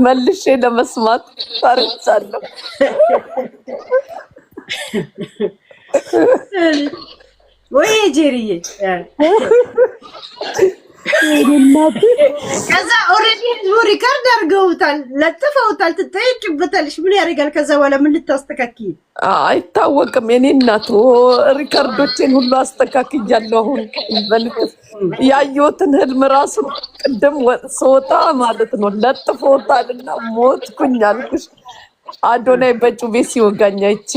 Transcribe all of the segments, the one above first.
መልሼ ለመስማት ፈርቻለሁ። ወይ ጄሪዬ ከዛ ኦሬዲ ሪካርድ አድርገውታል ለጥፈውታል። ትጠይቂበታለሽ ምን ያደርጋል? ከዛ በኋላ ምን ልታስተካክይ አይታወቅም። የኔ እናት ሪካርዶችን ሁሉ አስተካክያለሁ። አሁን በልክስ ያየሁትን ህልም ራሱ ቅድም ስወጣ ማለት ነው ለጥፈውታልና ሞትኩኝ አልኩሽ። አዶናይ በጩቤ ሲወጋኝ አይቼ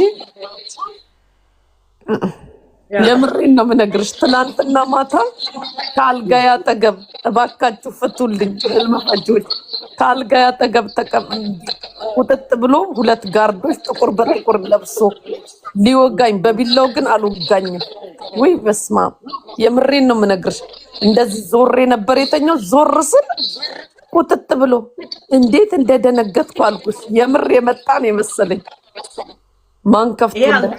የምሬን ነው የምነግርሽ። ትናንትና ማታ ከአልጋዬ አጠገብ እባካችሁ ፍቱልኝ፣ ህልም ፈጆች ከአልጋዬ አጠገብ ቁጥጥ ብሎ ሁለት ጋርዶች ጥቁር በጥቁር ለብሶ ሊወጋኝ፣ በቢላው ግን አልወጋኝም። ወይ በስመ አብ የምሬን ነው የምነግርሽ። እንደዚህ ዞሬ ነበር የተኛው። ዞር ስል ቁጥጥ ብሎ እንዴት እንደደነገጥኩ አልኩሽ። የምር የመጣ ነው የመሰለኝ። ማን ከፍቶለት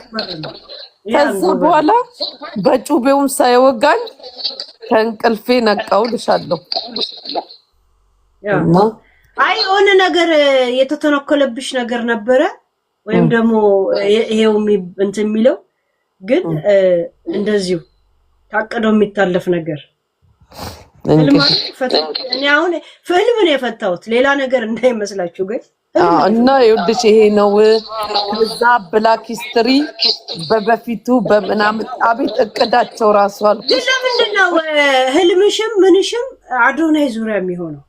ከዛ በኋላ በጩቤውም ሳይወጋኝ ከእንቅልፌ ነቃው ልሻለሁ። አይ ሆነ ነገር የተተነኮለብሽ ነገር ነበረ ወይም ደግሞ ይሄው እንትን የሚለው ግን እንደዚሁ ታቀደው የሚታለፍ ነገር እኔ አሁን ፊልም ነው የፈታሁት ሌላ ነገር እንዳይመስላችሁ ግን እና ይኸውልሽ ይሄ ነው ከዛ ብላክ ሂስትሪ በበፊቱ በምናምን አቤት እቅዳቸው ራሱ አልኩ። ለምንድን ነው ህልምሽም ምንሽም አዶናይ ዙሪያ የሚሆነው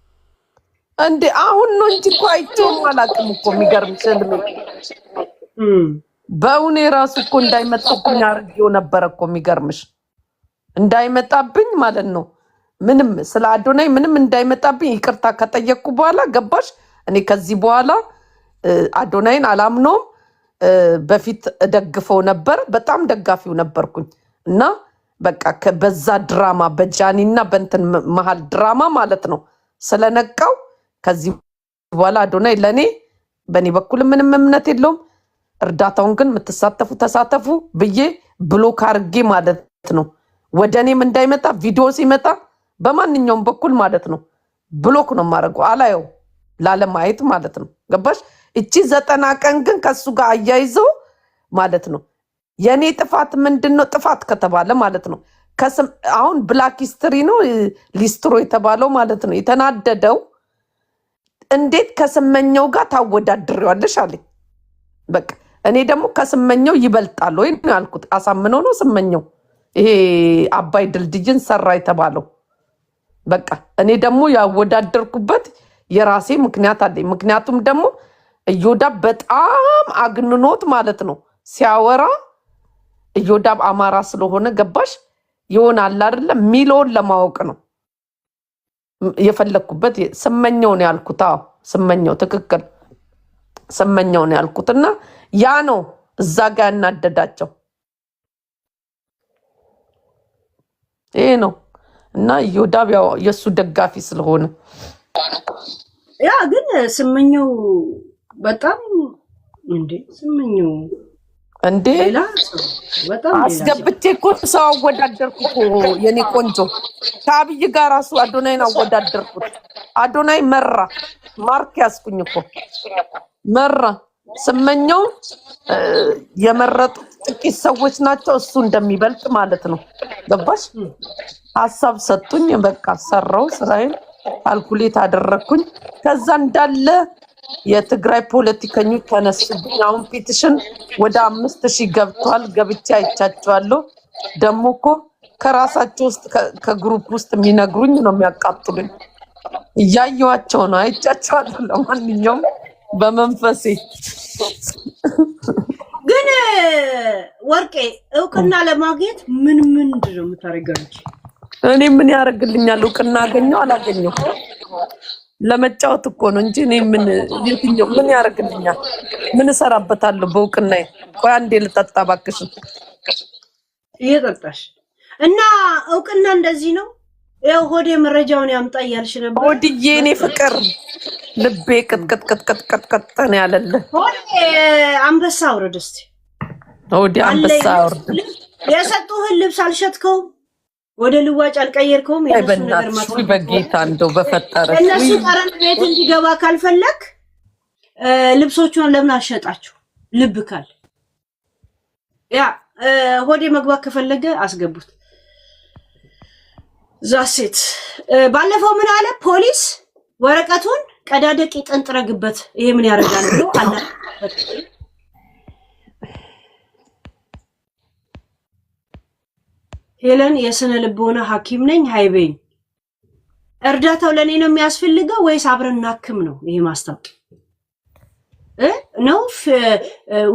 እንዴ? አሁን ነው እንጂ እኮ አይቼውም አላውቅም እኮ። የሚገርምሽ ህልሜ በእውኔ ራሱ እኮ እንዳይመጣብኝ አድርጌው ነበረ እኮ። የሚገርምሽ እንዳይመጣብኝ ማለት ነው። ምንም ስለ አዶናይ ምንም እንዳይመጣብኝ ይቅርታ ከጠየቅኩ በኋላ ገባሽ። እኔ ከዚህ በኋላ አዶናይን አላምነውም። በፊት እደግፈው ነበር፣ በጣም ደጋፊው ነበርኩኝ። እና በቃ በዛ ድራማ በጃኒና በእንትን መሀል ድራማ ማለት ነው ስለነቃው ከዚህ በኋላ አዶናይ ለኔ በኔ በኩል ምንም እምነት የለውም። እርዳታውን ግን የምትሳተፉ ተሳተፉ ብዬ ብሎክ አድርጌ ማለት ነው። ወደ እኔም እንዳይመጣ ቪዲዮ ሲመጣ በማንኛውም በኩል ማለት ነው ብሎክ ነው የማደርገው። አላየው ላለማየት ማለት ነው ገባሽ። እቺ 90 ቀን ግን ከሱ ጋር አያይዘው ማለት ነው የኔ ጥፋት ምንድነው? ጥፋት ከተባለ ማለት ነው አሁን ብላክ ሂስትሪ ነው ሊስትሮ የተባለው ማለት ነው የተናደደው። እንዴት ከስመኛው ጋር ታወዳድሪዋለሽ አለኝ። በቃ እኔ ደግሞ ከስመኛው ይበልጣል ወይ አልኩት። አሳምነው ነው ስመኛው ይሄ አባይ ድልድይን ሰራ የተባለው። በቃ እኔ ደግሞ ያወዳደርኩበት የራሴ ምክንያት አለኝ። ምክንያቱም ደግሞ እዮዳብ በጣም አግንኖት ማለት ነው ሲያወራ እዮዳብ አማራ ስለሆነ ገባሽ ይሆናል አይደለ ሚሊዮን ለማወቅ ነው የፈለኩበት። ስመኛው ነው ያልኩት። አዎ ስመኛው ትክክል ስመኛው ነው ያልኩትና ያ ነው እዛ ጋር ያናደዳቸው ይሄ ነው። እና እዮዳብ ያው የሱ ደጋፊ ስለሆነ ያ ግን ስመኛው በጣም እንዴ ስመኛው እንዴ በጣም አስገብቼ እኮ ሰው አወዳደርኩ እኮ የኔ ቆንጆ። ከአብይ ጋር ራሱ አዶናይን አወዳደርኩት። አዶናይ መራ ማርክ ያስኩኝ እኮ መራ። ስመኛው የመረጡት ጥቂት ሰዎች ናቸው እሱ እንደሚበልጥ ማለት ነው ገባሽ። ሀሳብ ሰጡኝ በቃ ሰራው ስራዬን ካልኩሌት አደረኩኝ። ከዛ እንዳለ የትግራይ ፖለቲከኞች ተነሱብኝ። አሁን ፒቲሽን ወደ 5000 ገብቷል። ገብቼ አይቻቸዋለሁ። ደግሞ እኮ ከራሳቸው ውስጥ ከግሩፕ ውስጥ የሚነግሩኝ ነው የሚያቃጥሉኝ። እያየዋቸው ነው አይቻቸዋለሁ። ለማንኛውም በመንፈሴ ግን ወርቄ እውቅና ለማግኘት ምንድን ነው የምታደርገው? እኔ ምን ያደርግልኛል? እውቅና አገኘው አላገኘው ለመጫወት እኮ ነው እንጂ እኔ የትኛው ምን ያደርግልኛል? ምን እሰራበታለሁ በእውቅናዬ? ቆይ አንዴ ልጠጣ እባክሽ። እየጠጣሽ እና እውቅና እንደዚህ ነው። ያው ሆዴ መረጃውን ያምጣ እያልሽ ነበር። ሆድዬ እኔ ፍቅር ልቤ ቅጥቅጥ ነው ያለልህ። ሆዴ አንበሳ አውርድ እስቲ። ሆዴ አንበሳ አውርድ። የሰጡህን ልብስ አልሸጥከውም? ወደ ልዋጭ አልቀየርከውም። የነሱ ነገር ማለት በጌታ እንደው በፈጠረ እነሱ ጠረን ቤት እንዲገባ ካልፈለክ ልብሶቹን ለምን አሸጣችሁ? ልብ ካል ያ ሆዴ መግባት ከፈለገ አስገቡት። ዛሴት ባለፈው ምን አለ ፖሊስ ወረቀቱን ቀዳደቂ ጠንጥረግበት ይሄ ምን ያደርጋል ብሎ አለ። ሄለን የስነ ልቦና ሐኪም ነኝ ሃይቤኝ እርዳታው ለኔ ነው የሚያስፈልገው ወይስ አብረን እናክም ነው? ይሄ ማስታወቅ ነው።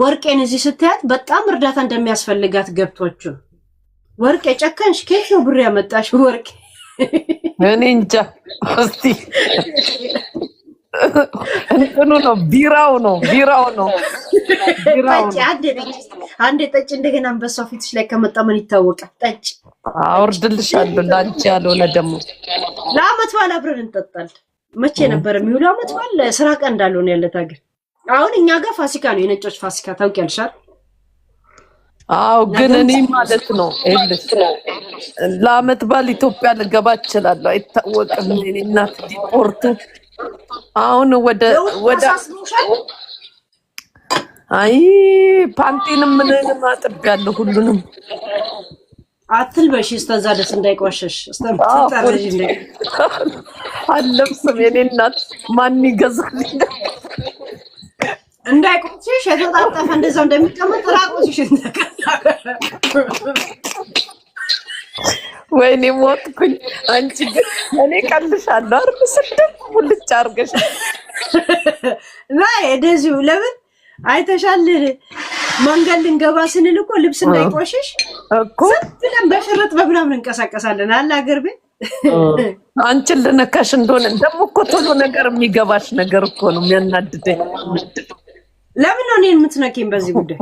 ወርቄን እዚህ ስታያት በጣም እርዳታ እንደሚያስፈልጋት ገብቶቹ ወርቄ ጨከንሽ ከየት ነው ብር ያመጣሽ? ወርቄ እኔ እንጃ እስቲ እንትኑ ነው ቢራው ነው አንዴ ጠጭ እንደገና አንበሳው ፊትሽ ላይ ከመጣ ምን ይታወቃል? ጠጭ አውርድልሻለሁ። ላንቺ ያልሆነ ደግሞ ለአመት በዓል አብረን እንጠጣለን። መቼ ነበር የሚውለው? አመት በዓል ስራ ቀን እንዳልሆነ ያለታ ግን አሁን እኛ ጋር ፋሲካ ነው፣ የነጮች ፋሲካ ታውቂያለሽ? አዎ ግን እኔ ማለት ነው ለአመት በዓል ኢትዮጵያ ልገባ እችላለሁ፣ አይታወቅም። እኔ እናት ዲፖርቱ አሁን ወደ አይ ፓንቲንም ምንም አጥብያለሁ ሁሉንም አትልበሽ እስከዛ ደስ እንዳይቆሸሽ እስከምትጠረጂ አለብስም። የኔ እናት ማን ይገዛልኝ እንዳይቆሽሽ የተጣጠፈ እንደዛው እንደሚቀመጥ ራቆሽሽ ወይኔ ሞትኩኝ። አንቺ ግን እኔ ቀልሻለሁ አይደል? ስድብ ሙልጭ አድርገሽ ላይ እንደዚሁ ለምን አይተሻል? መንገድ ልንገባ ስንል እኮ ልብስ እንዳይቆሽሽ እኮ ብለን በሽርጥ በምናምን እንቀሳቀሳለን አለ ሀገር ቤት። አንቺን ልነካሽ እንደሆነ ደግሞ እኮ ቶሎ ነገር የሚገባሽ ነገር እኮ ነው የሚያናድደኝ። ለምን ነው እኔን የምትነኪኝ በዚህ ጉዳይ?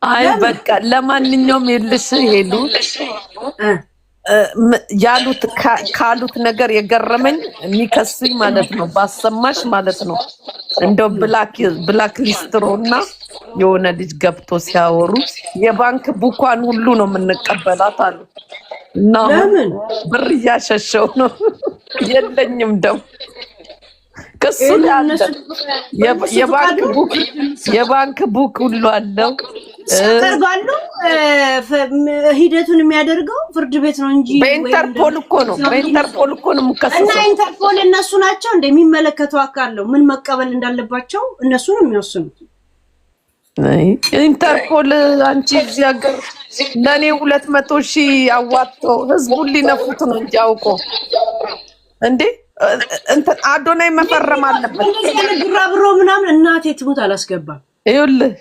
አይ በቃ ለማንኛውም ይልሽ ሄሉ ያሉት ካሉት ነገር የገረመኝ የሚከሱኝ ማለት ነው ባሰማሽ ማለት ነው እንደው ብላክ ሊስትሮና የሆነ ልጅ ገብቶ ሲያወሩ የባንክ ቡኳን ሁሉ ነው የምንቀበላት አሉ። እና ብር እያሸሸው ነው የለኝም ደም ከሱ የባንክ ቡክ ሁሉ አለው። ተርባሉ ሂደቱን የሚያደርገው ፍርድ ቤት ነው እንጂ በኢንተርፖል እኮ ነው የምከሰሰው። እና ኢንተርፖል እነሱ ናቸው እንደሚመለከተው አካል ነው ምን መቀበል እንዳለባቸው እነሱ ነው የሚወስኑት። ኢንተርፖል አንቺ እዚህ ሀገር ለኔ 200,000 አዋጥቶ ህዝቡን ሊነፉት ነው እንጂ አውቆ እንዴ እንትን አዶናይ መፈረም አለበት። ግራ ብሮ ምናምን እናቴ ትሙት አላስገባም። ይኸውልህ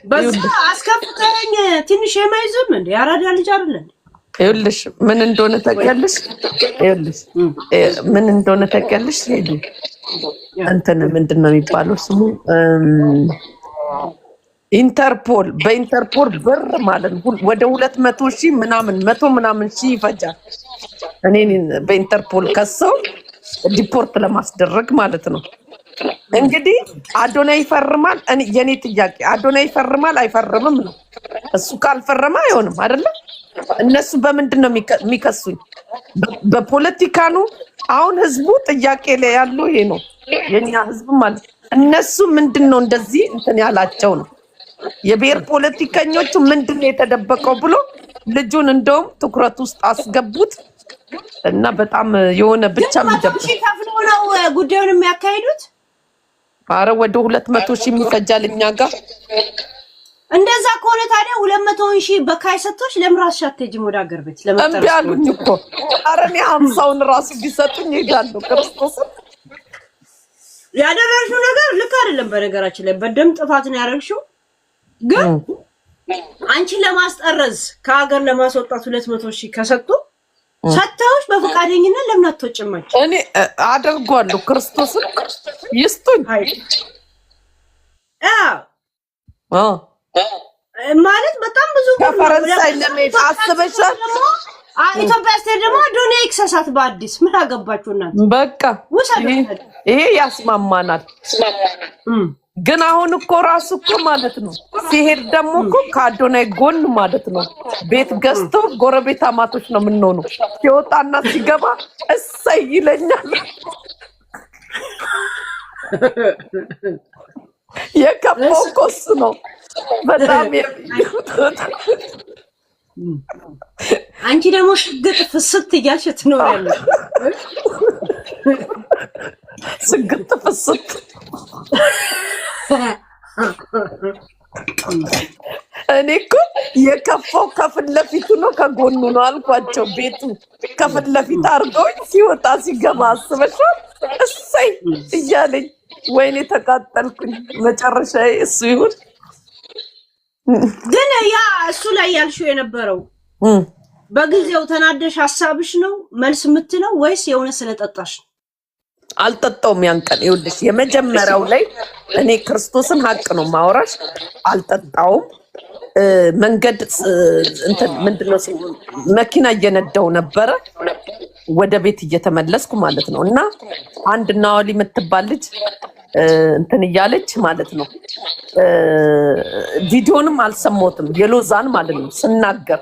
አስከፍተኝ ትንሽ የማይዝም እንዴ ያራዳ ልጅ አይደለ? ይኸውልሽ ምን እንደሆነ ታውቂያለሽ? ምን እንደሆነ ታውቂያለሽ? ሄዱ እንትን ምንድነው የሚባለው ስሙ ኢንተርፖል በኢንተርፖል ብር ማለት ወደ 200,000 ምናምን 100 ምናምን ሺህ ይፈጃል። እኔ በኢንተርፖል ከሰው ዲፖርት ለማስደረግ ማለት ነው። እንግዲህ አዶናይ ይፈርማል። የኔ ጥያቄ አዶናይ ይፈርማል አይፈርምም ነው። እሱ ካልፈረመ አይሆንም አይደለ? እነሱ በምንድን ነው የሚከሱኝ? በፖለቲካ ነው። አሁን ህዝቡ ጥያቄ ላይ ያለው ይሄ ነው የኛ ህዝብ ማለት እነሱ ምንድነው እንደዚህ እንትን ያላቸው ነው። የብሔር ፖለቲከኞቹ ምንድነው የተደበቀው ብሎ ልጁን እንደውም ትኩረት ውስጥ አስገቡት እና በጣም የሆነ ብቻ የሚደብቅ ከፍለው ነው ጉዳዩን የሚያካሂዱት። አረ ወደ 200,000 የሚፈጃል እኛ ጋር። እንደዛ ከሆነ ታዲያ 200,000 በካይ ሰጥቶሽ ለምራስ ሻትጂም ወደ ሀገር ቤት ለመጣር እምቢ አሉኝ እኮ። አረ እኔ 50ውን ራሱ ቢሰጡኝ እሄዳለሁ። ክርስቶስ ያደረግሽው ነገር ልክ አይደለም። በነገራችን ላይ በደም ጥፋት ነው ያደረግሽው። ግን አንቺን ለማስጠረዝ ከሀገር ለማስወጣት 200,000 ከሰጡ ሰጣውሽ በፈቃደኝነት ለምን አትወጭማች? እኔ አደርጓለሁ። ክርስቶስን ይስጡኝ። ማለት በጣም ብዙ ከፈረንሳይ ለመሄድ አስበሻል? ኢትዮጵያ ስትሄድ ደግሞ አዶናይ ይክሰሳት በአዲስ ምን አገባችሁ እናንተ? በቃ ይሄ ያስማማናል። ግን አሁን እኮ ራሱ እኮ ማለት ነው ሲሄድ ደግሞ እኮ ከአዶናይ ጎን ማለት ነው ቤት ገዝቶ ጎረቤት አማቶች ነው የምንሆነው። ሲወጣና ሲገባ እሰይ ይለኛል። የከፋው እኮ እሱ ነው በጣም አንቺ ደግሞ ሽግጥ ፍስት እያልሽ ትኖሪያለሽ። ሽግጥ ፍስት እኔ እኮ የከፋው ከፊት ለፊቱ ነው ከጎኑ ነው አልኳቸው። ቤቱ ከፊት ለፊት አድርገውኝ ሲወጣ ሲገባ አስበሻል? እሰይ እያለኝ ወይኔ ተቃጠልኩኝ። መጨረሻ እሱ ይሁን። ግን ያ እሱ ላይ ያልሽው የነበረው በጊዜው ተናደሽ ሐሳብሽ ነው መልስ የምትለው ወይስ የሆነ ስለጠጣሽ? አልጠጣውም ያን ቀን። ይኸውልሽ የመጀመሪያው ላይ እኔ ክርስቶስን ሀቅ ነው ማውራሽ። አልጠጣውም። መንገድ እንትን ምንድነው መኪና እየነዳው ነበረ ወደ ቤት እየተመለስኩ ማለት ነው። እና አንድ ናዋሊ የምትባል ልጅ እንትን እያለች ማለት ነው። ቪዲዮንም አልሰማሁትም የሎዛን ማለት ነው ስናገር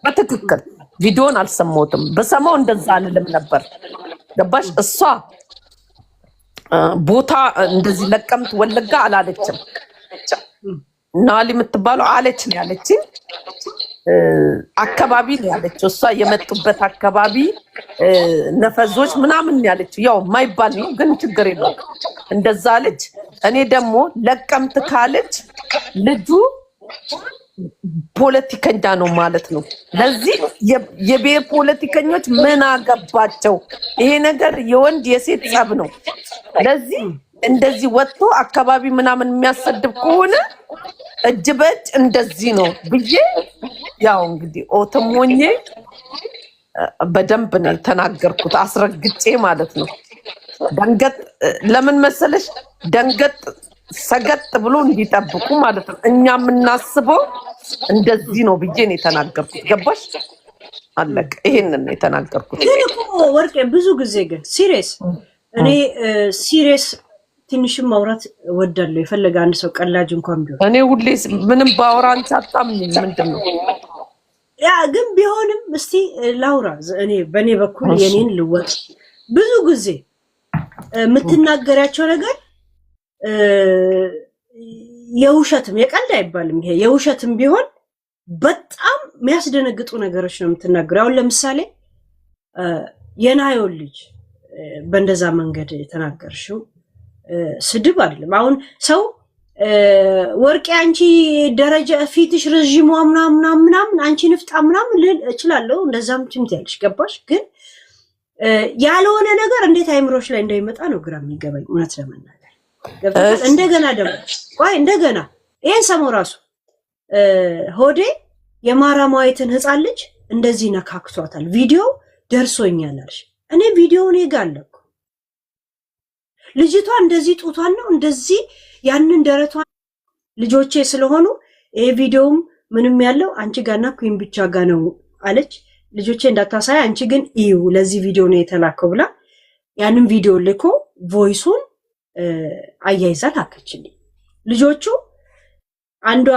በትክክል ቪዲዮን አልሰማሁትም። በሰማው እንደዛ አልልም ነበር። ገባሽ? እሷ ቦታ እንደዚህ ለቀምት ወለጋ አላለችም። ናዋሊ የምትባለው አለች ነው ያለችኝ። አካባቢ ነው ያለችው። እሷ የመጡበት አካባቢ ነፈዞች ምናምን ያለችው ያው ማይባል ነው ግን ችግር የለውም እንደዛ አለች። እኔ ደግሞ ለቀምት ካለች ልጁ ፖለቲከኛ ነው ማለት ነው። ለዚህ የብሔር ፖለቲከኞች ምን አገባቸው? ይሄ ነገር የወንድ የሴት ጸብ ነው። ለዚህ እንደዚህ ወጥቶ አካባቢ ምናምን የሚያሰድብ ከሆነ እጅ በእጅ እንደዚህ ነው ብዬ ያው እንግዲህ ኦተሞኜ በደንብ ነው የተናገርኩት አስረግጬ ማለት ነው። ደንገጥ ለምን መሰለሽ ደንገጥ ሰገጥ ብሎ እንዲጠብቁ ማለት ነው። እኛ የምናስበው እንደዚህ ነው ብዬ ነው የተናገርኩት። ገባሽ? አለቀ። ይሄንን ነው የተናገርኩት። ግን እኮ ወርቄ ብዙ ጊዜ ግን ሲሪየስ እኔ ሲሪየስ ትንሽም ማውራት ወዳለሁ። የፈለገ አንድ ሰው ቀላጅ እንኳን ቢሆን እኔ ሁሌ ምንም ባወራ አንቺ አታምኚኝ። ምንድነው ያ ግን ቢሆንም እስቲ ላውራ። እኔ በኔ በኩል የኔን ልወጥ። ብዙ ጊዜ የምትናገሪያቸው ነገር የውሸትም የቀልድ አይባልም። ይሄ የውሸትም ቢሆን በጣም የሚያስደነግጡ ነገሮች ነው የምትናገረው። አሁን ለምሳሌ የናዮን ልጅ በእንደዛ መንገድ የተናገርሽው ስድብ አይደለም። አሁን ሰው ወርቄ አንቺ ደረጃ ፊትሽ ረጅም ምናምን አንቺ ንፍጣ ምናምን ልል እችላለሁ። እንደዛም ትምትያለሽ። ገባሽ? ግን ያልሆነ ነገር እንዴት አይምሮሽ ላይ እንዳይመጣ ነው ግራ የሚገባኝ እውነት ለመናገር። እንደገና ደግሞ ቆይ እንደገና ይሄን ሰሞን ራሱ ሆዴ የማራማዊትን ህፃን ልጅ እንደዚህ ነካክቷታል። ቪዲዮ ደርሶኛል አልሽ። እኔ ቪዲዮውን ይጋለኩ ልጅቷ እንደዚህ ጡቷን ነው እንደዚህ ያንን ደረቷን ልጆቼ ስለሆኑ ይሄ ቪዲዮም ምንም ያለው አንቺ ጋርና ኩን ብቻ ጋር ነው አለች። ልጆቼ እንዳታሳይ አንቺ ግን እዩ ለዚህ ቪዲዮ ነው የተላከው ብላ ያንን ቪዲዮ ልኮ ቮይሱን አያይዛ ላከችልኝ። ልጆቹ አንዷ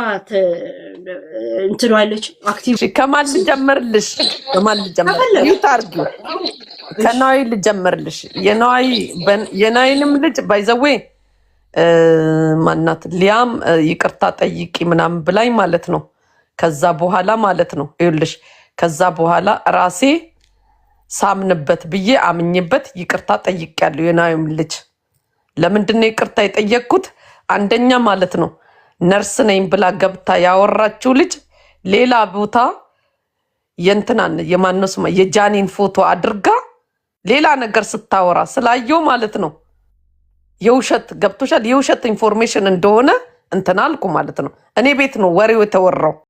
እንትኑ አለች አክቲቭ ከማል ልጀምርልሽ ይታርጉ ከናይ ልጀምርልሽ የናይንም ልጅ ባይዘዌ ማናት ሊያም ይቅርታ ጠይቂ ምናምን ብላኝ ማለት ነው። ከዛ በኋላ ማለት ነው ይኸውልሽ ከዛ በኋላ ራሴ ሳምንበት ብዬ አምኝበት ይቅርታ ጠይቄያለሁ። የናይም ልጅ ለምንድነው ይቅርታ የጠየቅኩት? አንደኛ ማለት ነው ነርስ ነኝ ብላ ገብታ ያወራችው ልጅ ሌላ ቦታ የእንትናን የማነሱ የጃኒን ፎቶ አድርጋ ሌላ ነገር ስታወራ ስላየው ማለት ነው የውሸት ገብቶሻል። የውሸት ኢንፎርሜሽን እንደሆነ እንትና አልኩ ማለት ነው። እኔ ቤት ነው ወሬው የተወራው።